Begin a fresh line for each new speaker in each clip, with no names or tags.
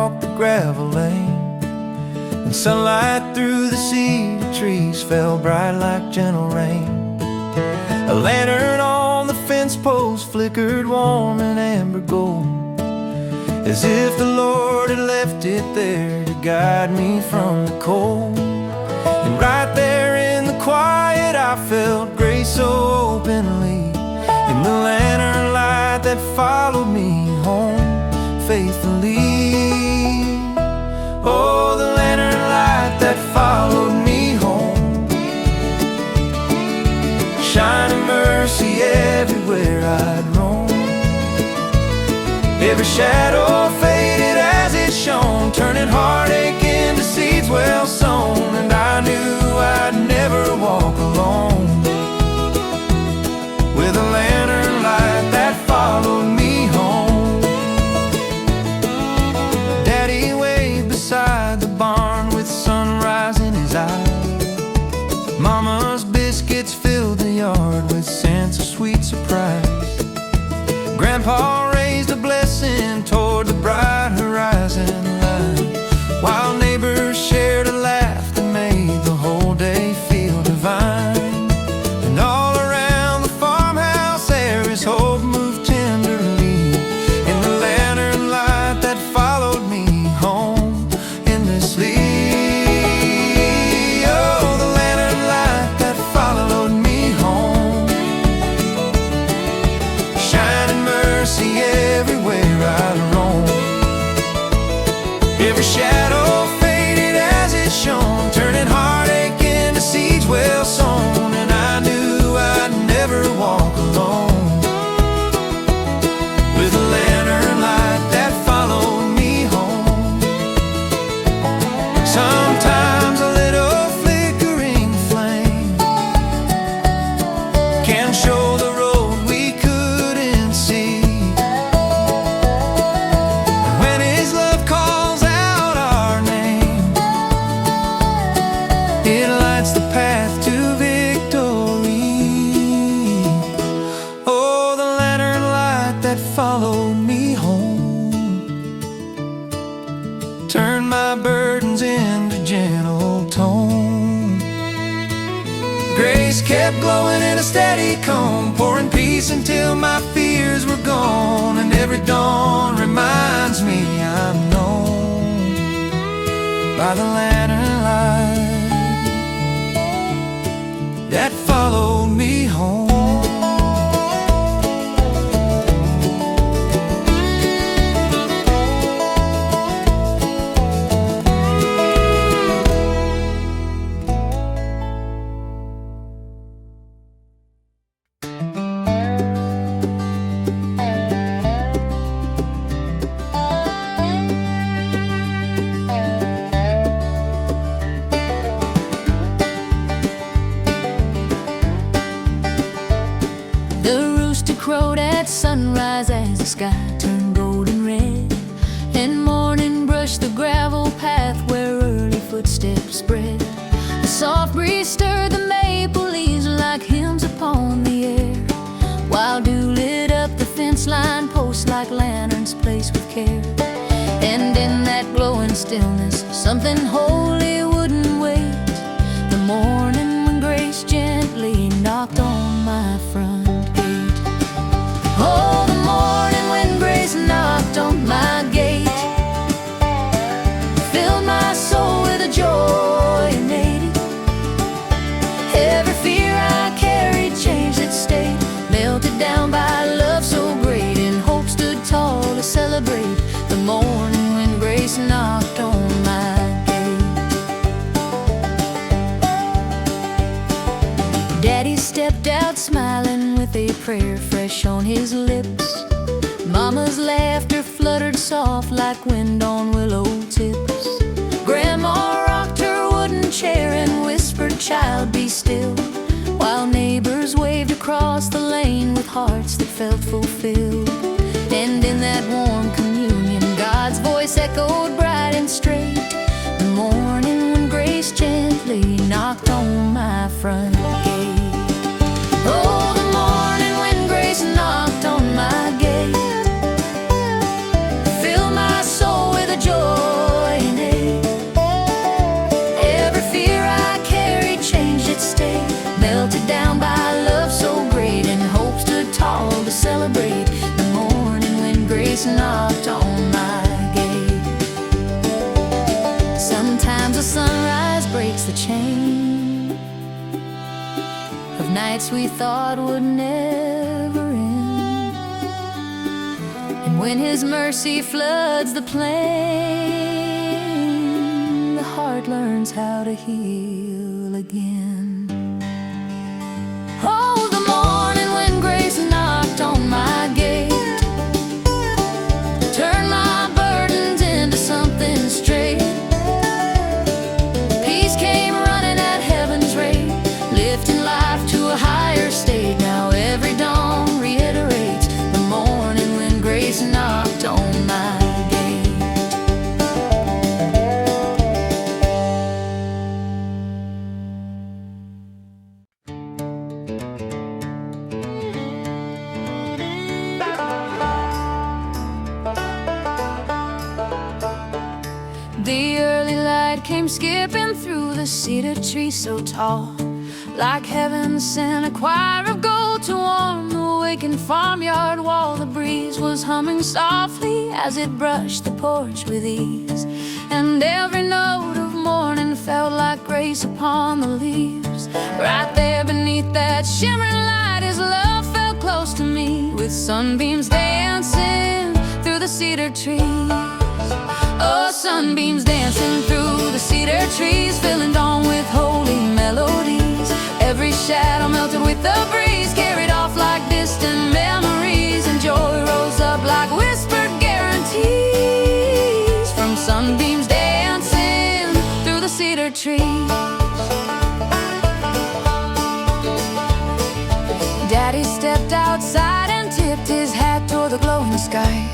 walked the gravel lane, and sunlight through the cedar trees fell bright like gentle rain. A lantern on the fence post flickered warm in amber gold, as if the Lord had left it there to guide me from the cold. And right there in the quiet I felt grace so openly, in the lantern light that followed me home faithfully. Oh, the lantern light that followed me home, shining mercy everywhere I'd roam. Every shadow faded as it shone, turning heartache into seeds well sown. And I knew I'd never walk alone, with a lantern light that followed me home. Daddy waved beside the barn with sunrise in his eyes. Mama's biscuits filled the yard with scents of sweet surprise. Grandpa raised a blessing toward the bright horizon line, while neighbors shared a laugh that made the whole day feel divine. And all around the farmhouse there is hope moved tenderly, in the lantern light that followed me home endlessly. Oh, the lantern light that followed me home, shining mercy everywhere I roam. Every shadow faded as it shone, turning heartache into seeds well sown. And I knew I'd never walk alone, with a lantern light that followed me home. Sometimes a little flickering flame can show the road we couldn't see. When His love calls out our name, it lights the path to victory. Oh, the lantern light that followed me home, turned my burdens into gentle tone. Grace kept glowing in a steady cone, pouring peace until my fears were gone. And every dawn reminds me I'm known by the lantern light that followed me home.
The rooster crowed at sunrise as the sky turned golden red, and morning brushed the gravel path where early footsteps spread. The soft breeze stirred the maple leaves like hymns upon the air, while dew lit up the fence line posts like lanterns placed with care. And in that glowing stillness, something holy wouldn't wait. The morning when grace gently knocked on my front gate. Oh, the morning when grace knocked on my gate filled my soul with a joy innate. Every fear I carried changed its state, melted down by love so great, and hope stood tall to celebrate the morning when grace knocked on my gate. Daddy stepped out smiling with a prayer fresh on his lips. Mama's laughter fluttered soft like wind on willow tips. Grandma rocked her wooden chair and whispered, "Child, be still," while neighbors waved across the lane with hearts that felt fulfilled. And in that warm communion, God's voice echoed bright and straight. The morning when grace gently knocked on my front gate. Oh, the morning when grace knocked on my gate filled my soul with a joy grace knocked on my gate. Sometimes a sunrise breaks the chain of nights we thought would never end. And when His mercy floods the plain, the heart learns how to heal again. Oh, the morning when grace knocked on my gate, turned my burdens into something straight. Peace came running at heaven's rate, lifting life to a higher state. Now every dawn reiterates the morning when grace knocked on my gate. The early light came skipping through the cedar tree so tall, like heaven sent a choir of gold to warm the awakened farmyard wall. The breeze was humming softly as it brushed the porch with ease, and every note of morning felt like grace upon the leaves. Right there beneath that shimmering light, His love felt close to me, with sunbeams dancing through the cedar trees. Oh, sunbeams dancing through the cedar trees, filling dawn with holy melodies. Every shadow melted with the breeze, carried off like distant memories, and joy rose up like whispered guarantees from sunbeams dancing through the cedar trees. Daddy stepped outside and tipped his hat toward the glowing sky.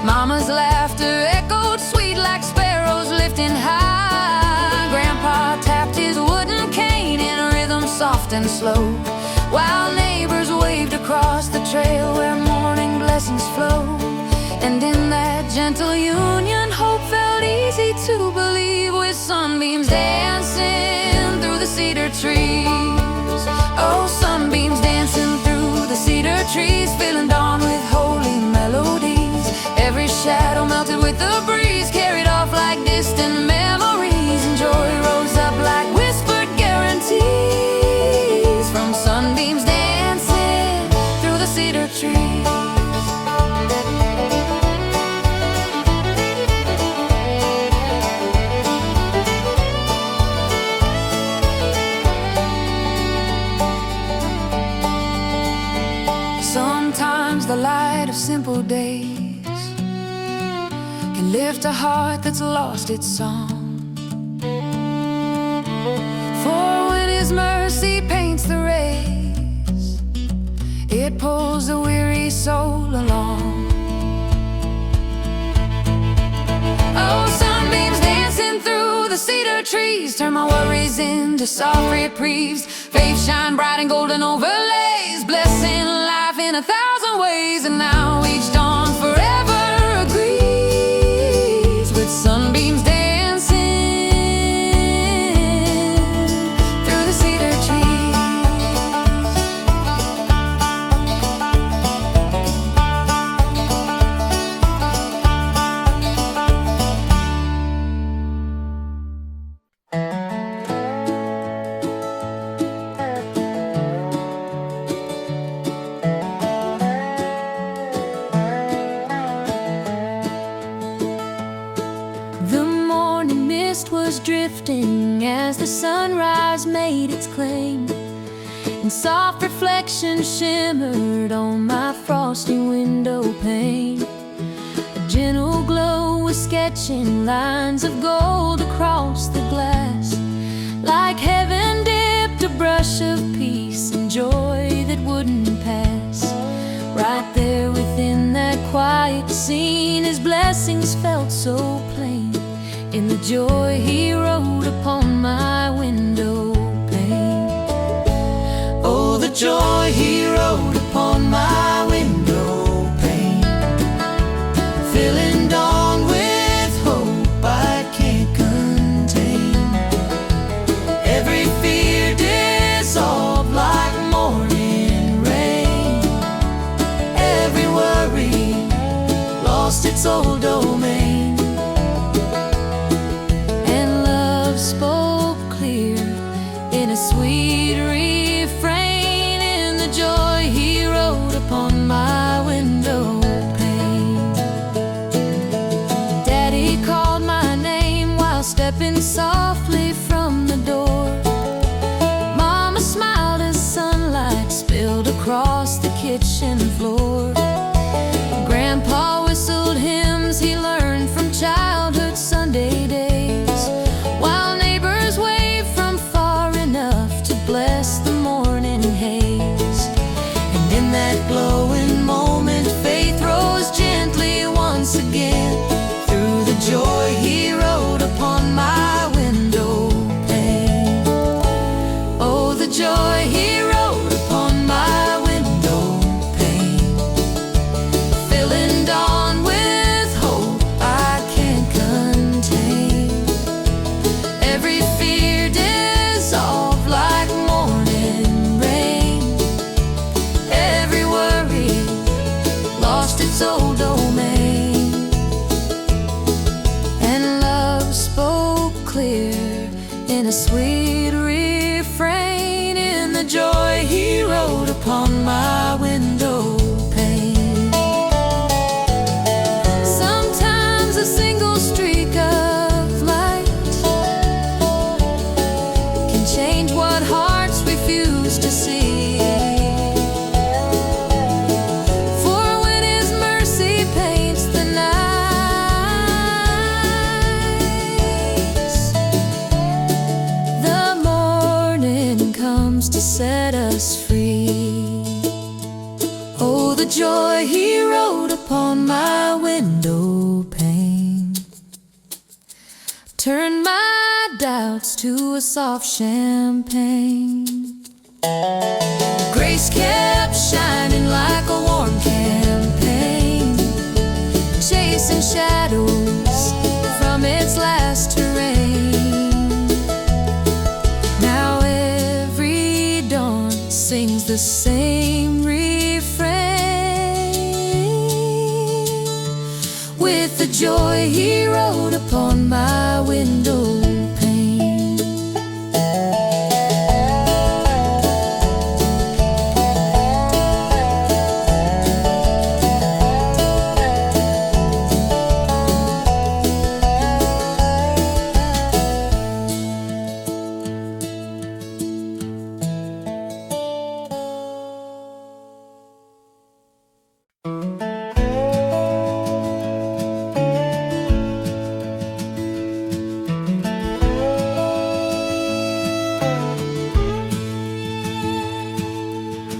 Mama's laughter echoed sweet like sparrows lifting high. Grandpa tapped his wooden cane in a rhythm soft and slow, while neighbors waved across the trail where morning blessings flow. And in that gentle union, hope felt easy to believe, with sunbeams dancing through the cedar trees. Oh, sunbeams dancing through the cedar trees, filling dawn with holy melodies. Every shadow melted with the breeze, carried off like distant memories, and joy rose up like whispered guarantees from sunbeams dancing through the cedar trees. Sometimes the light of simple days can lift a heart that's lost its song. For when His mercy paints the rays, it pulls the weary soul along. Oh, sunbeams dancing through the cedar trees, turn my worries into soft reprieves. Faith shine bright in golden overlays, blessing life in 1,000 ways. And now each dawn forever agrees, with sunbeams dancing through the cedar trees. Was drifting as the sunrise made its claim, and soft reflection shimmered on my frosty window pane. A gentle glow was sketching lines of gold across the glass, like heaven dipped a brush of peace and joy that wouldn't pass. Right there within that quiet scene, His blessings felt so plain, in the joy He wrote upon my window pane. Oh, the joy He wrote upon my window pane, filling dawn with hope I can't contain. Every fear dissolved like morning rain, every worry in a sweet refrain, in the joy he wrote upon my window pane. Sometimes a single streak of light can change what hearts refuse to see. For when his mercy paints the nights, the morning comes to set us free. Oh, the joy he wrote upon my window pane turned my doubts to a soft champagne. Grace kept shining like a warm campaign, chasing shadows from its last terrain. Now every dawn sings the same refrain, with the joy he wrote upon my window pane.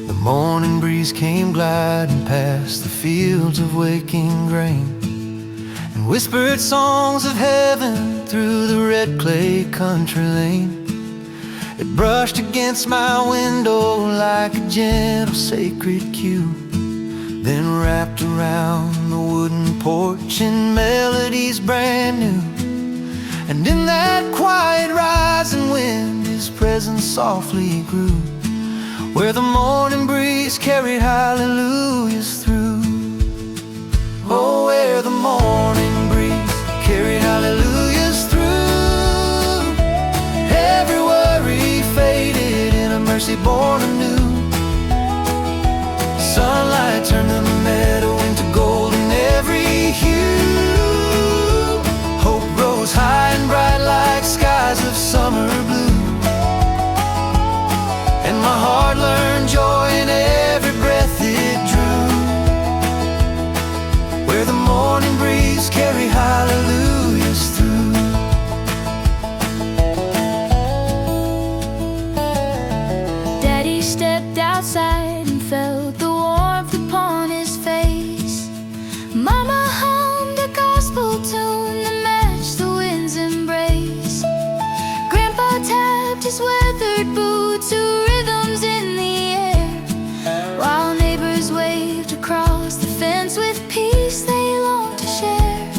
The morning breeze came gliding past the fields of waking grain, and whispered songs of heaven through the red clay country lane. It brushed against my window like a gentle sacred cue, then wrapped around the wooden porch in melodies brand new. And in that quiet rising wind his presence softly grew, where the morning breeze carried hallelujahs through. Oh, where the morning breeze carried hallelujahs through. Every worry faded in a mercy born anew. Sunlight turned the meadow into gold in every hue. Hope rose high and bright like skies of summer blue. And my heart learned joy in every breath it drew, where the morning breeze carried hallelujahs through.
Daddy stepped outside and felt the warmth upon his face. Mama hummed a gospel tune that matched the wind's embrace. Grandpa tapped his weathered boots to rhythms in the air, while neighbors waved across the fence with peace they longed to share.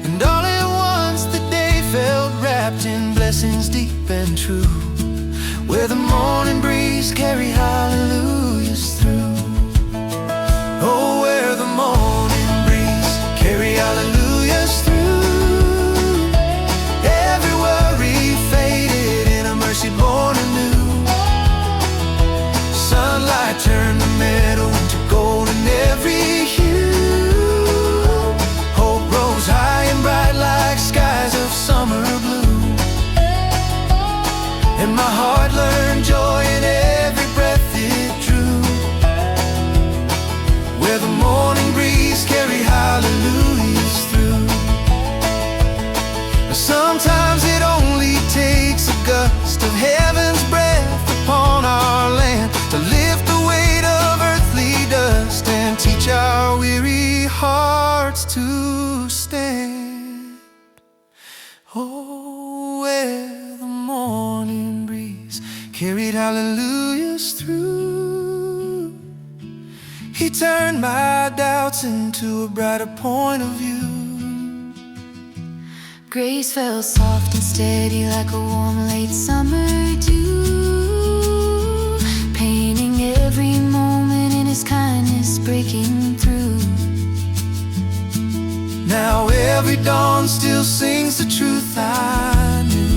And all at once the day felt wrapped in blessings deep and true, where the morning breeze carried hallelujahs through. Oh, where the morning breeze carried hallelujahs through. Every worry faded in a mercy born anew. Sunlight turned the meadow into gold in every hue. Hope rose high and bright like skies of summer blue. And my heart learned joy in every breath it drew, where the morning breeze carried hallelujahs through. Sometimes it only takes a gust of heaven's breath upon our land to lift the weight of earthly dust and teach our weary hearts to stand. Oh, where the morning breeze carried hallelujahs through. He turned my doubts into a brighter point of view.
Grace fell soft and steady like a warm late summer dew, painting every moment in his kindness breaking through.
Now every dawn still sings the truth I knew.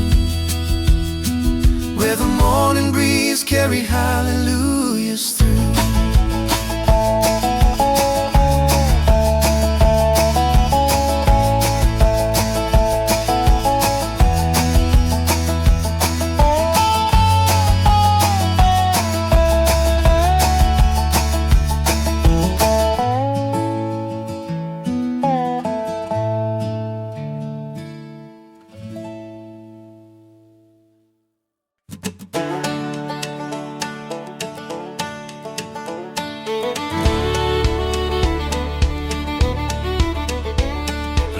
hallelujahs carry hallelujahs through.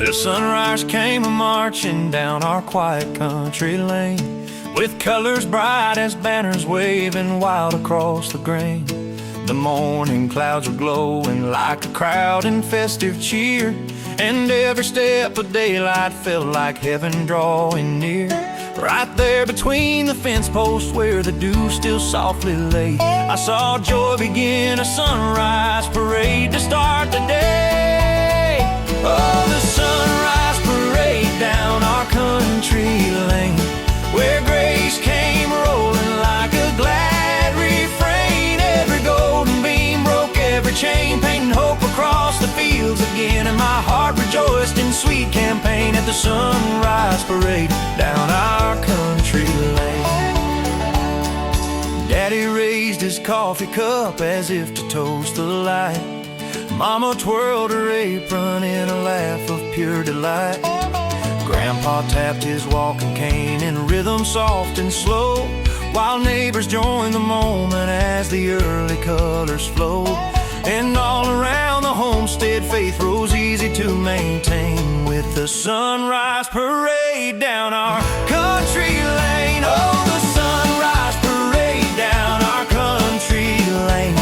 The sunrise came a-marching down our quiet country lane, with colors bright as banners waving wild across the grain. The morning clouds were glowing like a crowd in festive cheer, and every step of daylight felt like heaven drawing near. Right there between the fence posts where the dew still softly lay, I saw joy begin, a sunrise parade to start the day. Oh, the sunrise parade down our country lane, where grace came rolling like a glad refrain. Every golden beam broke every chain, painting hope across the fields again, and my heart rejoiced in sweet campaign at the sunrise parade down our country lane. Daddy raised his coffee cup as if to toast the light. Mama twirled her apron in a laugh of pure delight. Grandpa tapped his walking cane in rhythm soft and slow, while neighbors joined the moment as the early colors flowed. And all around the homestead faith rose easy to maintain, with the sunrise parade down our country lane. Oh, the sunrise parade down our country lane,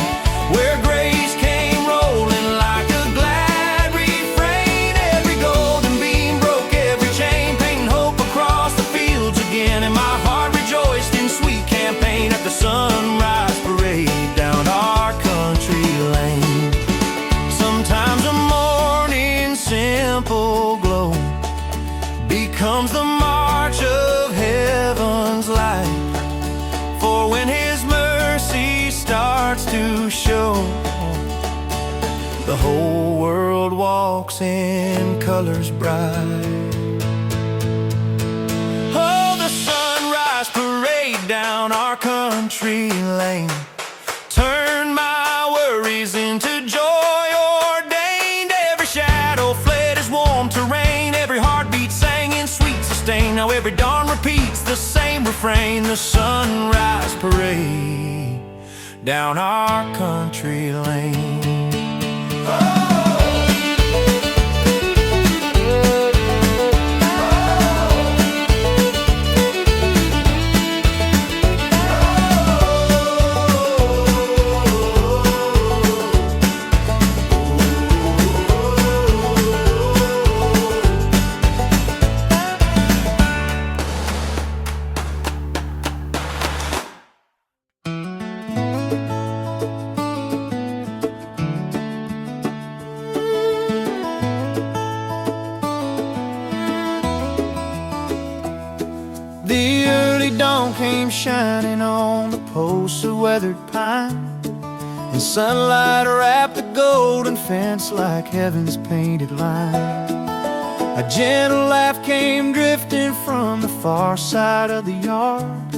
where grace came rolling like a glad refrain. Every golden beam broke every chain, painting hope across the fields again, and my heart rejoiced in sweet campaign at the sunrise parade down our country lane. Sometimes a morning simple glow becomes the march of heaven's light, for when his mercy starts to show, the whole world walks in colors bright. Oh, the sunrise parade down our country lane turned my worries into joy ordained. Every shadow fled as warm terrain, every heartbeat sang in sweet sustain. Now every dawn repeats the same refrain, the sunrise parade down our country lane. The early dawn came shining on the posts of weathered pine, and sunlight wrapped the golden fence like heaven's painted line. A gentle laugh came drifting from the far side of the yard,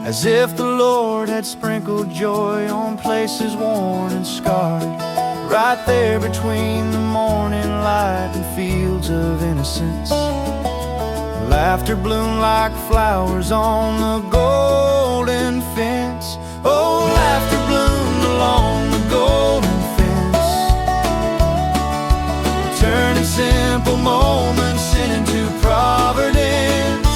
as if the Lord had sprinkled joy on places worn and scarred. Right there between the morning light and fields of innocence, laughter bloomed like flowers on the golden fence. Oh, laughter bloomed along the golden fence, turning simple moments into providence.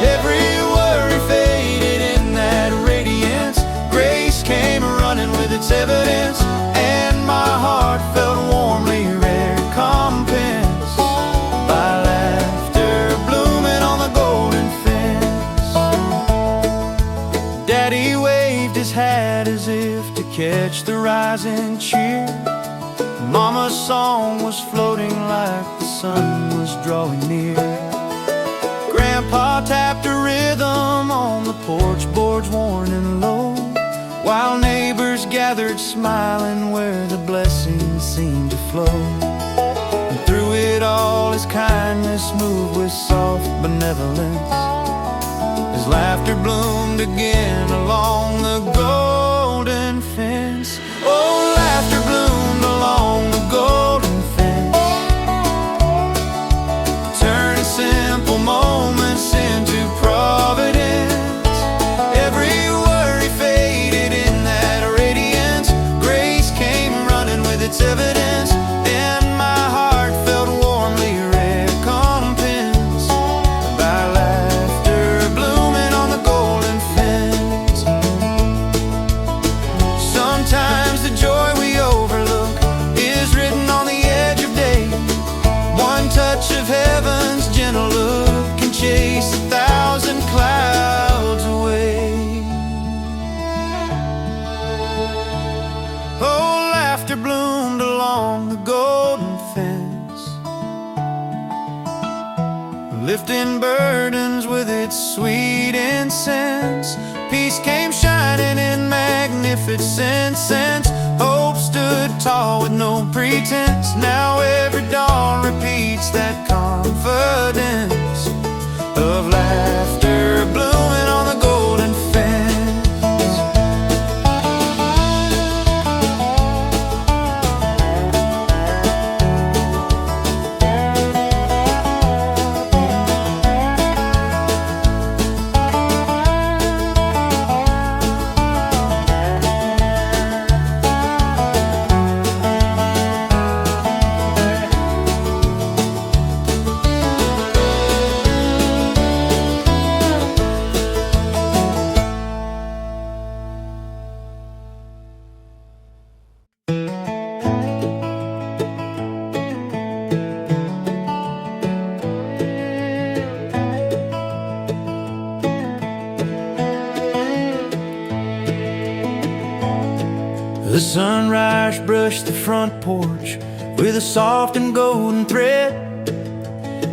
Every worry faded in that radiance, grace came running with its evidence, and my heart felt warmly recompensed by laughter blooming on the golden fence. Daddy waved his hat as if to catch the rising cheer. Mama's song was floating like the sun was drawing near. Grandpa tapped a rhythm on the porch board boards worn and low, while neighbors gathered smiling where the blessings seemed to flow. And through it all his kindness moved with soft benevolence, his laughter bloomed again along the golden fence. Oh, laughter bloomed along the golden fence, turning simple moments into providence. Every worry faded in that radiance, grace came running with its evidence, and my heart felt warmly recompensed by laughter blooming on the golden fence. Sometimes the joy we overlook is written on the edge of day. One touch of heaven's gentle look can chase 1,000 clouds away. Oh, laughter bloomed along the golden fence, lifting burdens with its sweet incense. Peace came shining in magnificence, and hope stood tall with no pretense. Now every dawn repeats that confidence of laughter blooming on the golden fence. The sunrise brushed the front porch with a soft and golden thread,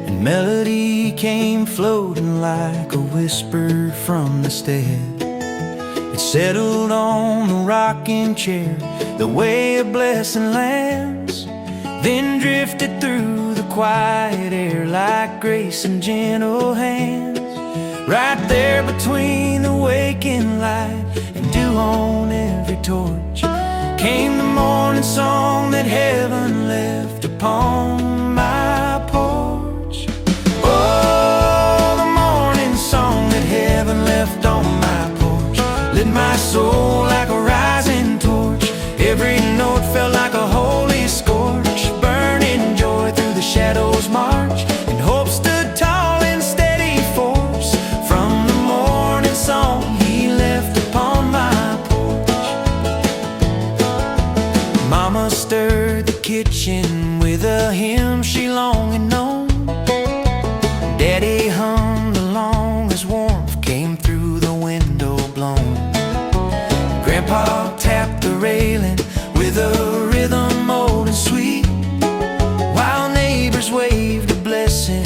and melody came floating like a whisper from the stead. It settled on the rocking chair the way a blessing lands, then drifted through the quiet air like grace and gentle hands. Right there between the waking light and dew on every torch came the morning song that heaven left upon my porch. Oh, the morning song that heaven left on my porch lit my soul like a rising torch. Every note felt like a holy scorch, burning joy through the shadows march, and hope stood tall in steady force from the morning song he left upon my porch. Mama stirred the kitchen with a hymn she long had known. Daddy hummed along as warmth came through the window blown. Grandpa tapped the railing with a rhythm old and sweet, while neighbors waved a blessing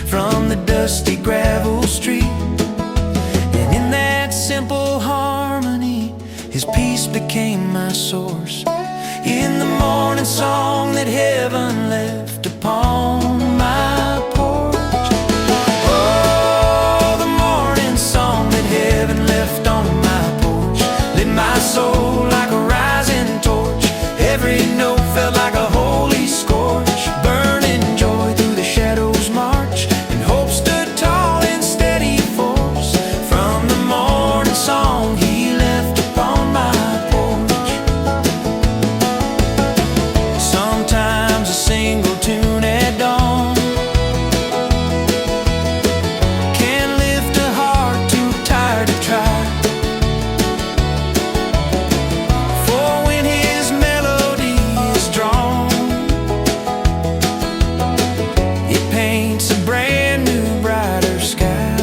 from the dusty gravel street. And in that simple harmony, his peace became my source. In the morning song that heaven left upon my porch. Oh, the morning song that heaven left on my porch lit my soul like a rising torch. Every note felt like a holy scorch, burning joy through the shadows march, and hope stood tall in steady force from the morning song he left upon my porch. Sometimes a single tune at dawn can lift a heart too tired to try. For when his melody is drawn, it paints a brand new brighter sky.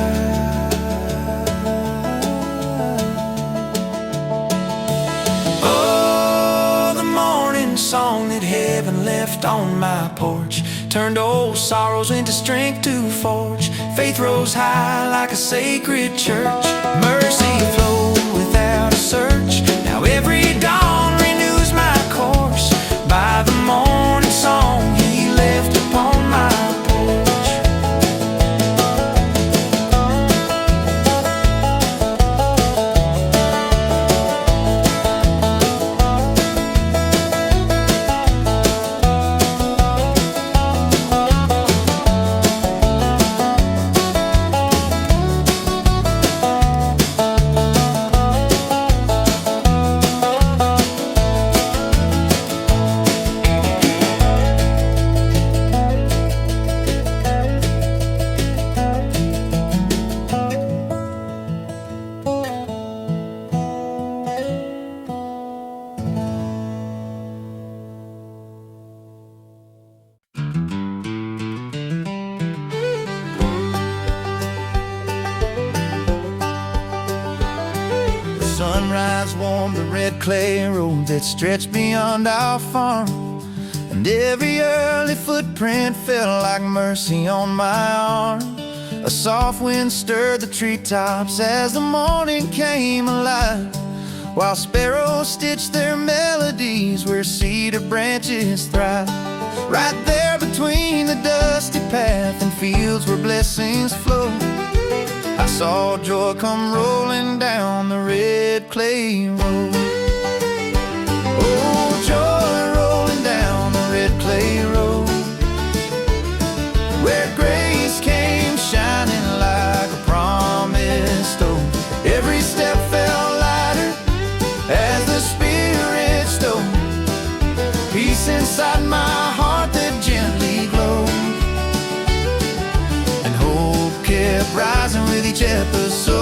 Oh, the morning song that heaven left on my porch turned old sorrows into strength to forge. Faith rose high like a sacred church, mercy flowed Sunrise warmed the red clay road that stretched beyond our farm, and every early footprint felt like mercy on my arm. A soft wind stirred the treetops as the morning came alive, while sparrows stitched their melodies where cedar branches thrive. Right there between the dusty path and fields where blessings flow, I saw joy come rolling down the red clay road. Oh, joy rolling down the red clay road, where grace came shining like a promised oath. Every step felt lighter as the Spirit stole, peace inside my heart that gently glowed, and hope kept rising with each episode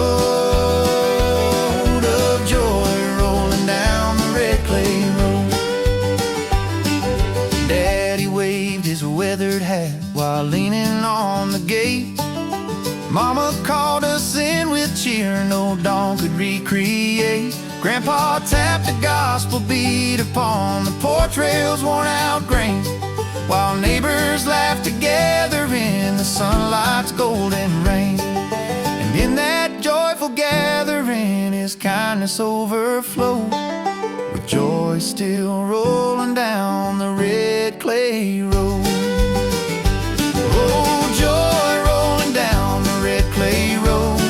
of joy rolling down the red clay road. Daddy waved his weathered hat while leaning on the gate. Mama called us in with cheer no dawn could recreate. Grandpa tapped a gospel beat upon the porch rail's worn out grain, while neighbors laughed together in the sunlight's golden rain. And in that joyful gathering his kindness overflowed, with joy still rolling down the red clay road. Oh, joy rolling down the red clay road,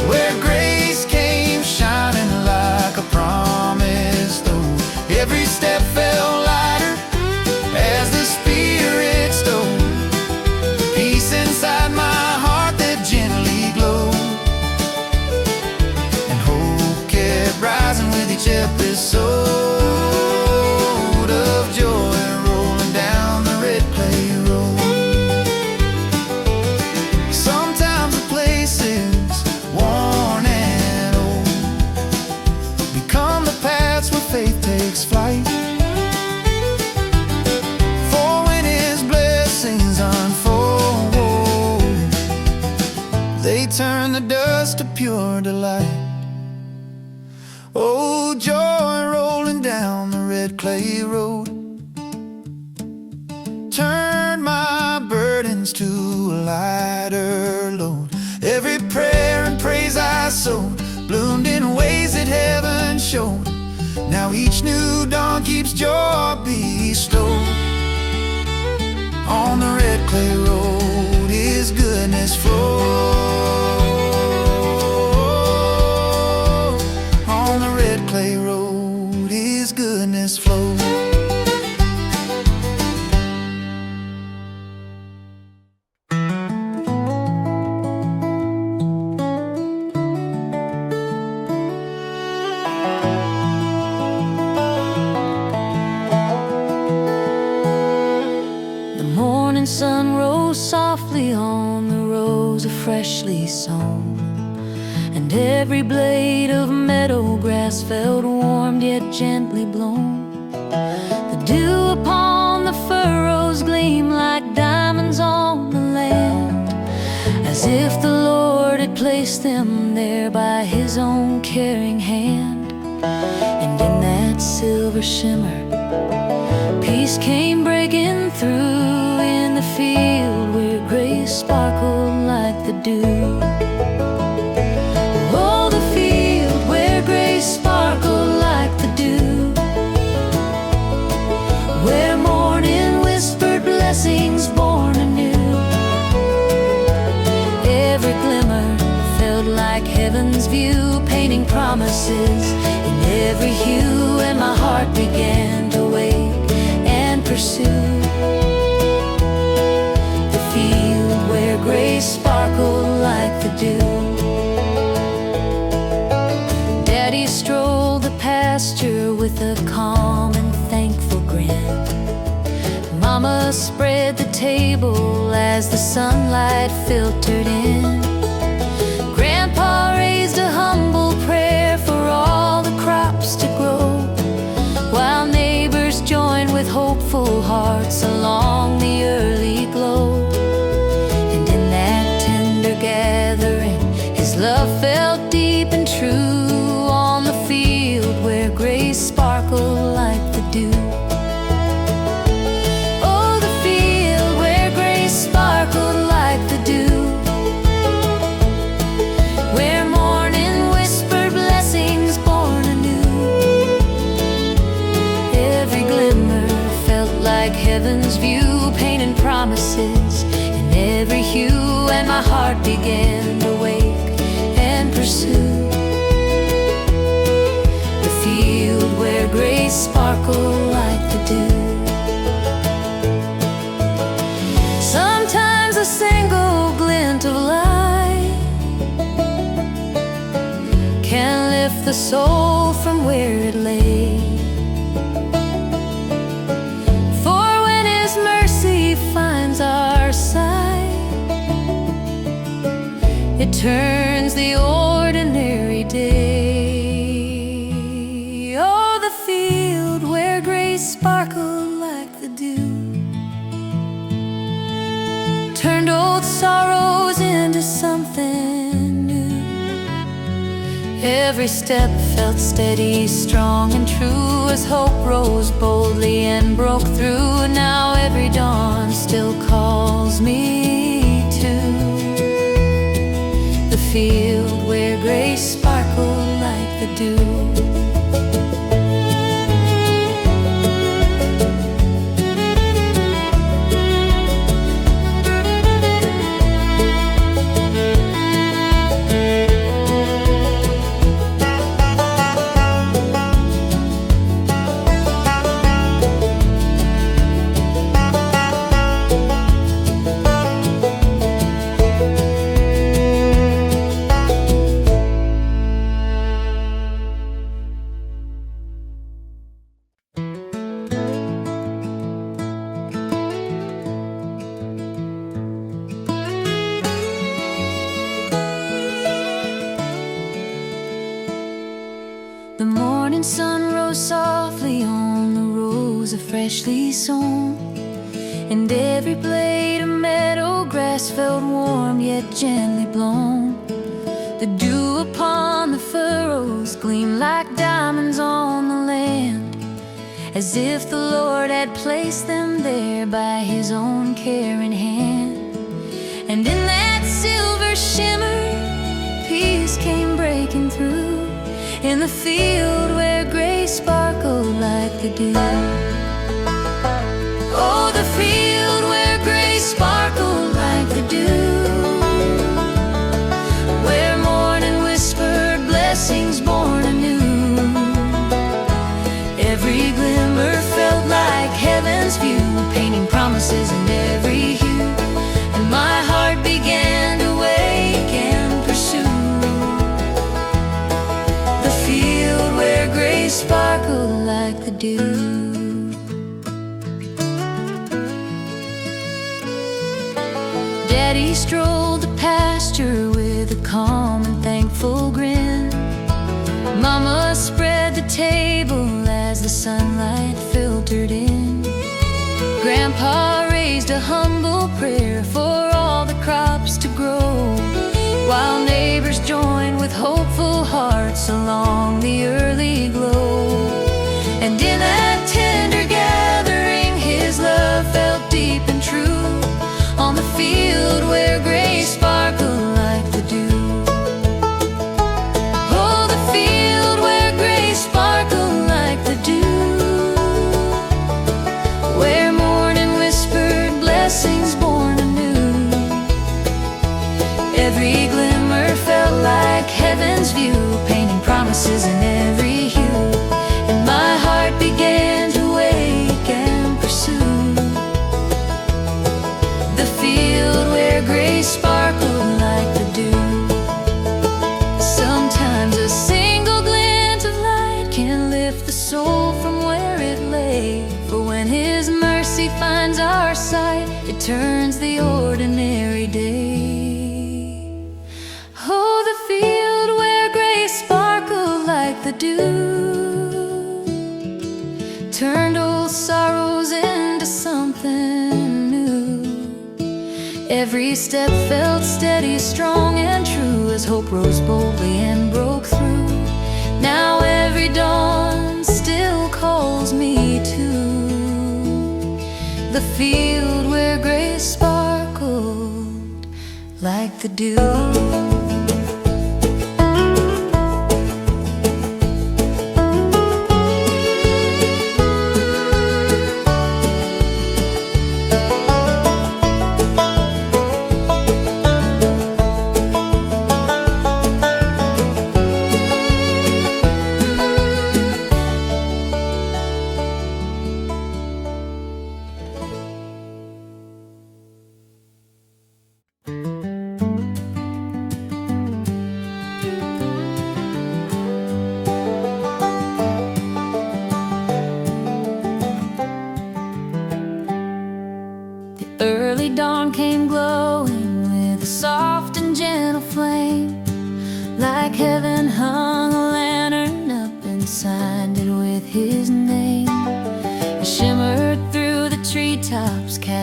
where grace came shining like a promise though. Every step felt lighter as the Spirit stole, peace inside my heart that gently glowed, and hope kept rising with each episode of joy rolling down the red clay road. Sometimes the places worn and old become the paths where faith takes flight, for when his blessings unfold, they turn the dust to pure delight. Oh, joy rolling down the red clay road, turn my burdens to a lighter load. Every prayer and praise I sowed bloomed in ways that heaven showed. Now each new dawn keeps joy bestowed. On the red clay road his goodness flows. On the red clay road his goodness flows.
The morning sun rose softly on the rows of freshly sown, and every blade of meadow grass felt warmed yet gently blown. The dew upon the furrows gleamed like diamonds on the land, as if the Lord had placed them there by his own caring hand. And in that silver shimmer, peace came breaking through in the field where grace sparkled like the dew. Oh, the field where grace sparkled like the dew, where morning whispered blessings born anew. Every glimmer felt like heaven's view, painting promises in every hue, and my heart began to wake and pursue the field where grace sparkled like the dew. Daddy strolled the pasture with a calm and thankful grin. Mama spread the table as the sunlight filtered in. Grandpa raised a humble prayer for all the crops to grow, while neighbors joined with hopeful hearts along the early glow. And in that tender gathering, his love felt deep and true, my heart began to wake and pursue the field where grace sparkled like the dew. Sometimes a single glint of light can lift the soul from where it lay. For when His mercy finds our sight, it turns the ordinary day. Oh, the field where grace sparkled like the dew turned old sorrows into something new. Every step felt steady, strong and true, as hope rose boldly and broke through. Now every dawn still calls me to the field where grace sparkled like the dew. The morning sun rose softly on the rows of freshly sown, and every blade of meadow grass felt warm yet gently blown. The dew upon the furrows gleamed like diamonds on the land, as if the Lord had placed them there by His own caring hand. And in that silver shimmer, peace came breaking through, in the field where grace sparkled like the dew. Oh, the field where grace sparkled like the dew, where morning whispered blessings born anew. Every glimmer felt like heaven's view, painting promises in every hue, and my heart began to wake and pursue where grace sparkled like the dew. Daddy strolled the pasture with a calm and thankful grin. Mama spread the table as the sunlight filtered in. Grandpa raised a humble prayer for all the crops to grow, while neighbors joined with hopeful hearts along the early glow. And in that tender gathering, His love felt deep and true, on the field where grace sparkled like the dew. Oh, the field where grace sparkled like the dew, where morning whispered blessings born anew. Every glimmer felt like heaven's view, painting promises in every hue, and my heart began to wake and pursue the field where grace sparkled like the dew. Sometimes a single glint of light can lift the soul from where it lay, for when His mercy finds our sight, it turns the ordinary day. Oh, the field where grace sparkled like the dew turned old sorrows into something new. Every step felt steady, strong and true, as hope rose boldly and broke through. Now every dawn still calls me to the field where grace sparkled like the dew.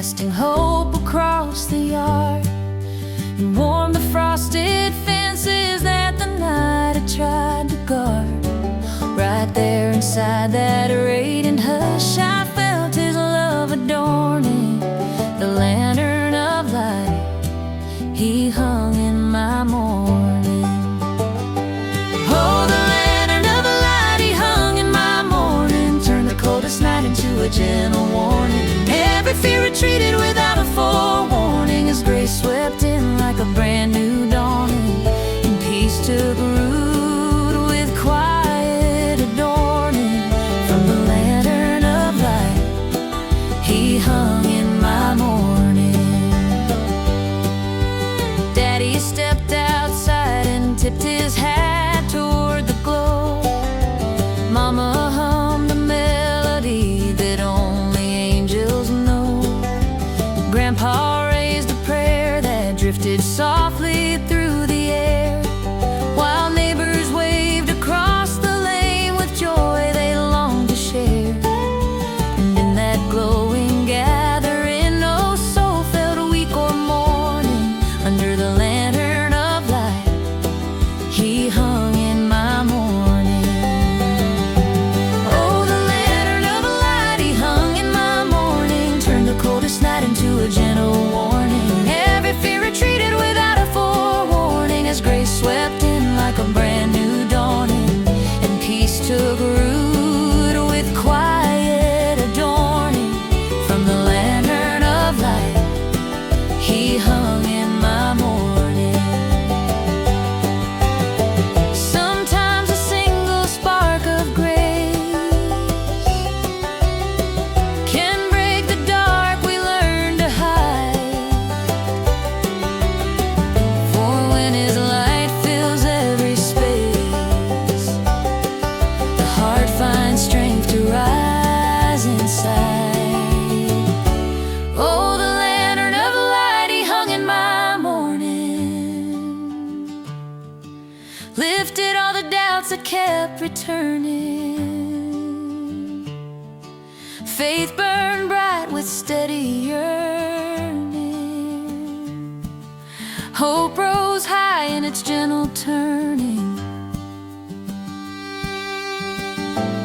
casting hope across the yard, and warm the frosted fences that the night had tried to guard. Right there inside that radiant hush, I felt his love adorning the lantern of light he hung in my morning. Oh, the lantern of light he hung in my morning turned the coldest night into a gentle warning. Every fear retreated without a forewarning as grace swept in like a brand new dawning, and peace took root with quiet adorning. From the lantern of light he hung in my morning. Daddy stepped outside and tipped his hat toward the glow. Mama hummed a melody that only angels know. Grandpa raised a prayer that drifted softly through the air, while neighbors waved across the lane with joy they longed to share. And in that glowing gathering, no soul felt weak or mourning. Under the lantern of light he hung in my morning. Oh, the lantern of light he hung in my morning turned the coldest night into a gentle warning. Every fear retreated without a forewarning as grace swept in like a brand new dawning, and peace took root with quiet adorning. From the lantern of light he hung in my morning. Sometimes a single spark of grace can break the dark we learn to hide. For when his light fills every space, the heart finds strength to rise inside. Oh, the lantern of light he hung in my morning lifted all the doubts that kept returning. Faith burned bright with steady yearning. Hope rose high in its gentle turning.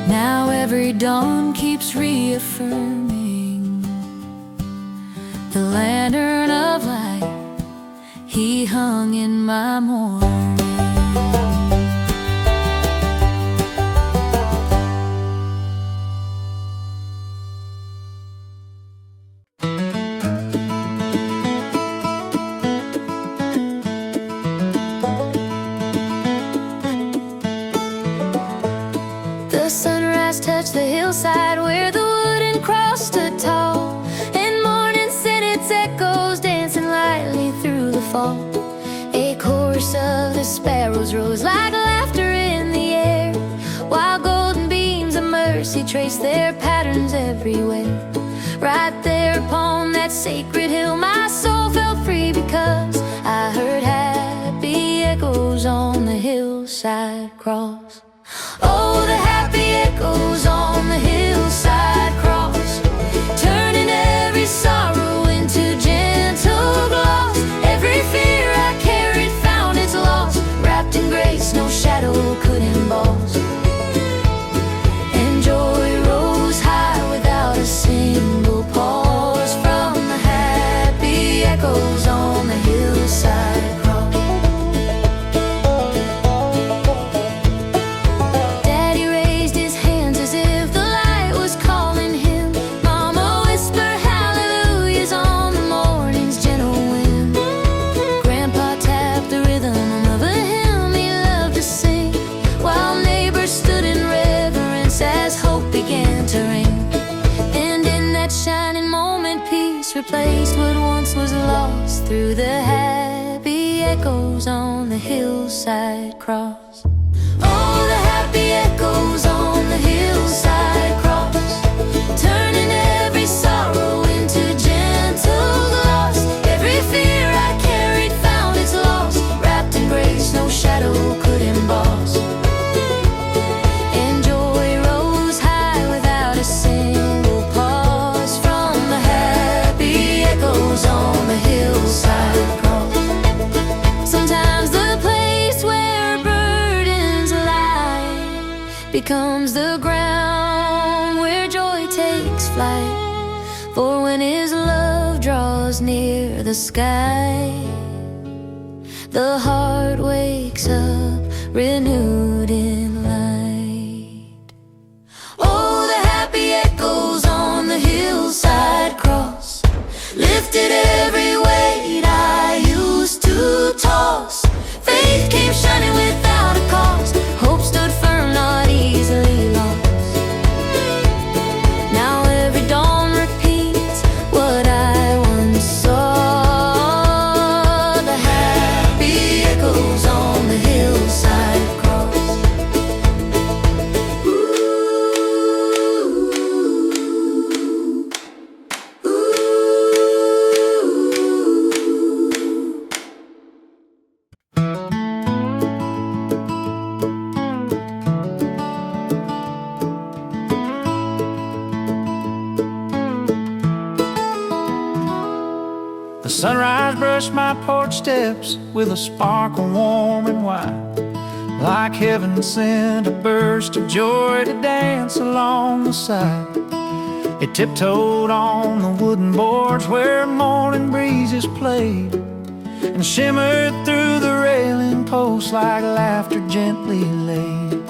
Now every dawn keeps reaffirming the lantern of light he hung in my morning. The sunrise touched the hillside where the wooden cross stood tall, and morning sent its echoes dancing lightly through the fall. A chorus of the sparrows rose like laughter in the air, while golden beams of mercy traced their patterns everywhere. Right there upon that sacred hill, my soul felt free because I heard happy echoes on the hillside cross. Oh, the happy echoes on the hillside cross, turning every sorrow into gentle gloss. Every fear I carried found its loss, wrapped in grace no shadow could emboss. And joy rose high without a single pause from the happy echoes on the hillside cross. Replaced what once was lost through the happy echoes on the hillside cross. Oh, the happy echoes on the hillside cross, turning every sorrow into gentle gloss. Every fear I carried found its loss, wrapped in grace no shadow could emboss. And joy rose high without a single pause from the happy becomes the ground where joy takes flight. For when his love draws near the sky, the heart wakes up renewed in light. Oh, the happy echoes on the hillside cross lifted every weight I used to toss. Faith came shining without a cause. Hope stood firm, not easily lost. Now every dawn repeats what I once saw. The happy echoes on the hillside cross.
The sunrise brushed my porch steps with a sparkle warm and white, like heaven sent a burst of joy to dance along the side. It tiptoed on the wooden boards where morning breezes played, and shimmered through the railing posts like laughter gently laid.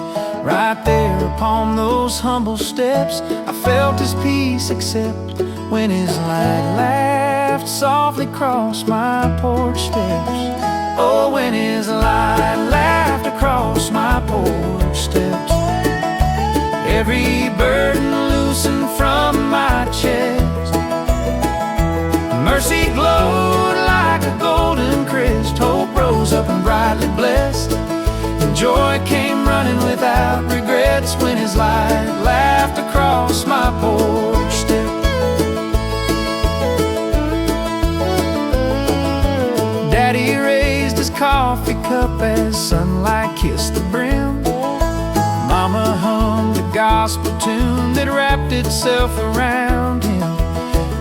Right there upon those humble steps, I felt his peace except when his light laughed softly across my porch steps. Oh, when his light laughed across my porch steps, every burden loosened from my chest. Mercy glowed like a golden crest. Hope rose up and brightly blessed, and joy came running without regrets when his light laughed across my porch steps. Daddy raised his coffee cup as sunlight kissed the brim. Mama hummed a gospel tune that wrapped itself around him.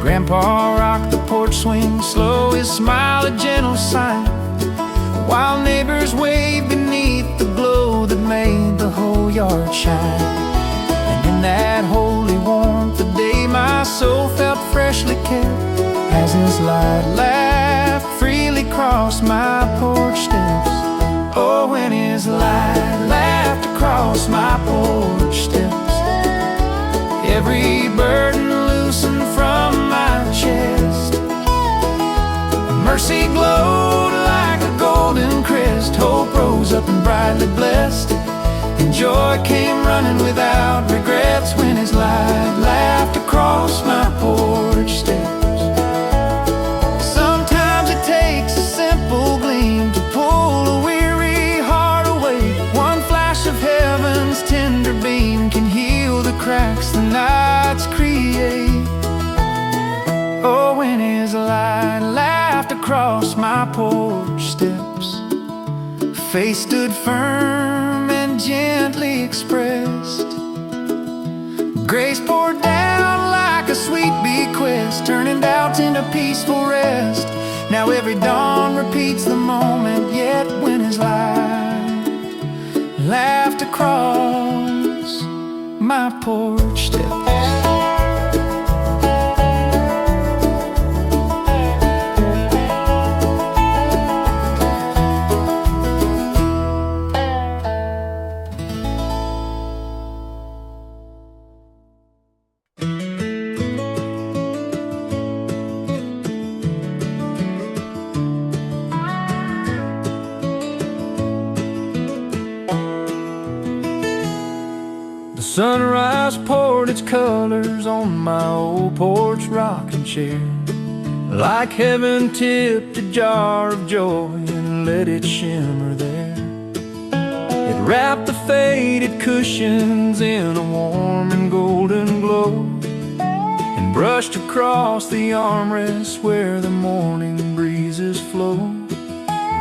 Grandpa rocked the porch swing slow, his smile a gentle sign, while neighbors waved beneath the glow that made the whole yard shine. And in that holy warmth, the day my soul felt freshly kept, as his light laughed freely across my porch steps. Oh, when his light laughed across my porch steps, every burden loosened from my chest. Mercy glowed like a golden crest. Hope rose up and brightly blessed, and joy came running without regrets when his light laughed across my porch steps. Sometimes it takes a simple gleam to pull a weary heart away. One flash of heaven's tender beam can heal the cracks the nights create. Oh, when his light laughed across my porch steps, faith stood firm and gently expressed. Grace poured down like a sweet bequest, turning doubts into peaceful rest. Now every dawn repeats the moment, yet when his light laughed across my porch steps. Sunrise poured its colors on my old porch rocking chair, like heaven tipped a jar of joy and let it shimmer there. It wrapped the faded cushions in a warm and golden glow, and brushed across the armrests where the morning breezes flow.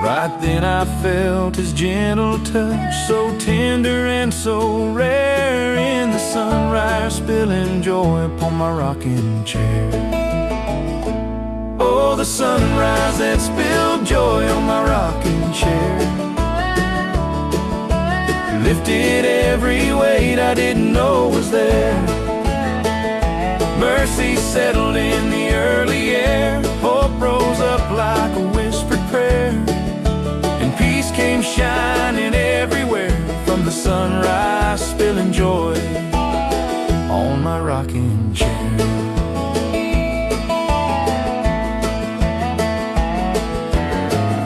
Right then I felt his gentle touch, so tender and so rare, in the sunrise spilling joy upon my rocking chair. Oh, the sunrise that spilled joy on my rocking chair, lifted every weight I didn't know was there. Mercy settled in the early air. Hope rose up like a whispered prayer, and peace came shining everywhere, from the sunrise spilling joy on my rocking chair.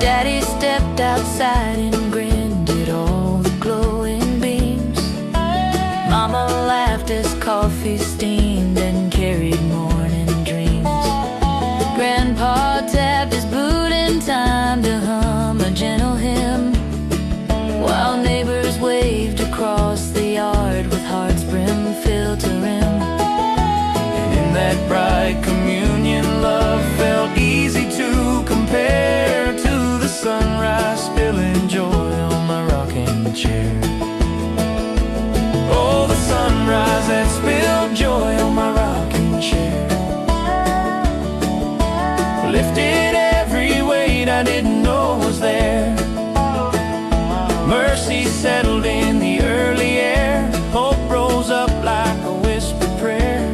Daddy stepped outside and grinned at all the glowing beams. Mama laughed as coffee steamed and carried morning dreams. Grandpa tapped his boot in time to hum a gentle hymn, while neighbors waved across the yard with hearts brim filled to rim.
And in that bright communion, love felt easy to compare to the sunrise spilling joy on my rocking chair. Oh, the sunrise that spilled joy on my rocking chair lifted every weight I didn't know was there. Mercy settled in the early air. Hope rose up like a whispered prayer,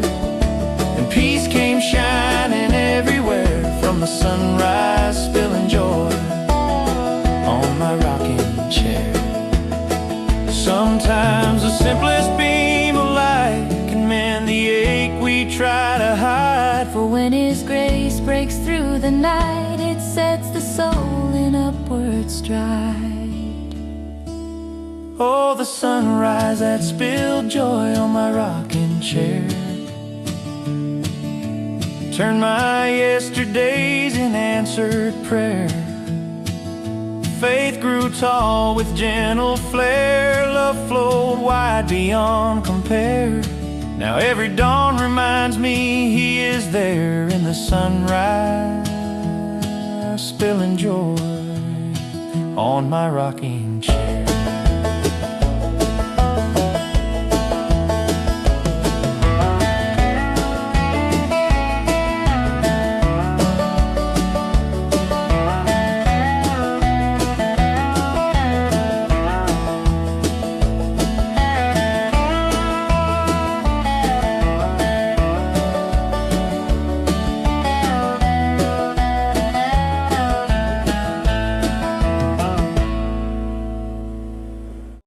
and peace came shining everywhere, from the sunrise spilling joy on my rocking chair. Sometimes the simplest beam of light can mend the ache we try to hide.
For when His grace breaks through the night, it sets the soul in upward stride.
Oh, the sunrise that spilled joy on my rocking chair turned my yesterdays in answered prayer. Faith grew tall with gentle flare. Love flowed wide beyond compare. Now every dawn reminds me He is there in the sunrise, spilling joy on my rocking chair.